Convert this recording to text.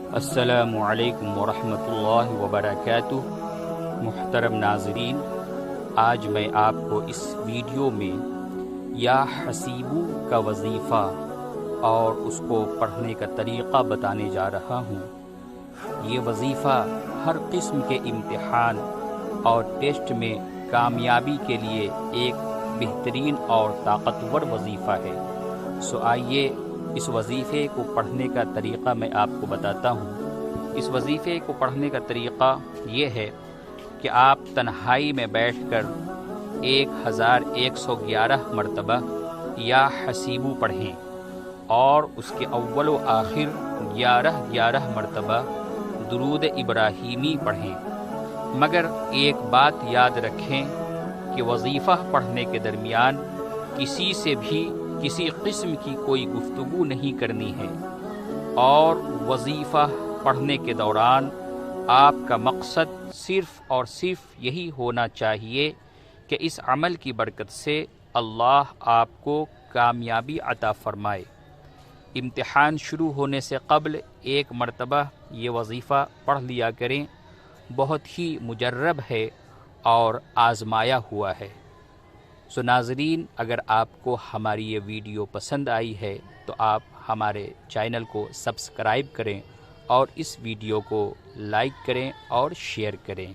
السلام علیکم ورحمۃ اللہ وبرکاتہ۔ محترم ناظرین، آج میں آپ کو اس ویڈیو میں یا حسیبو کا وظیفہ اور اس کو پڑھنے کا طریقہ بتانے جا رہا ہوں۔ یہ وظیفہ ہر قسم کے امتحان اور ٹیسٹ میں کامیابی کے لیے ایک بہترین اور طاقتور وظیفہ ہے۔ سو آئیے اس وظیفے کو پڑھنے کا طریقہ میں آپ کو بتاتا ہوں۔ اس وظیفے کو پڑھنے کا طریقہ یہ ہے کہ آپ تنہائی میں بیٹھ کر 1111 مرتبہ یا حسیبو پڑھیں اور اس کے اول و آخر 11 مرتبہ درود ابراہیمی پڑھیں، مگر ایک بات یاد رکھیں کہ وظیفہ پڑھنے کے درمیان کسی سے بھی کسی قسم کی کوئی گفتگو نہیں کرنی ہے، اور وظیفہ پڑھنے کے دوران آپ کا مقصد صرف اور صرف یہی ہونا چاہیے کہ اس عمل کی برکت سے اللہ آپ کو کامیابی عطا فرمائے۔ امتحان شروع ہونے سے قبل ایک مرتبہ یہ وظیفہ پڑھ لیا کریں، بہت ہی مجرب ہے اور آزمایا ہوا ہے۔ سو ناظرین، اگر آپ کو ہماری یہ ویڈیو پسند آئی ہے تو آپ ہمارے چینل کو سبسکرائب کریں اور اس ویڈیو کو لائک کریں اور شیئر کریں۔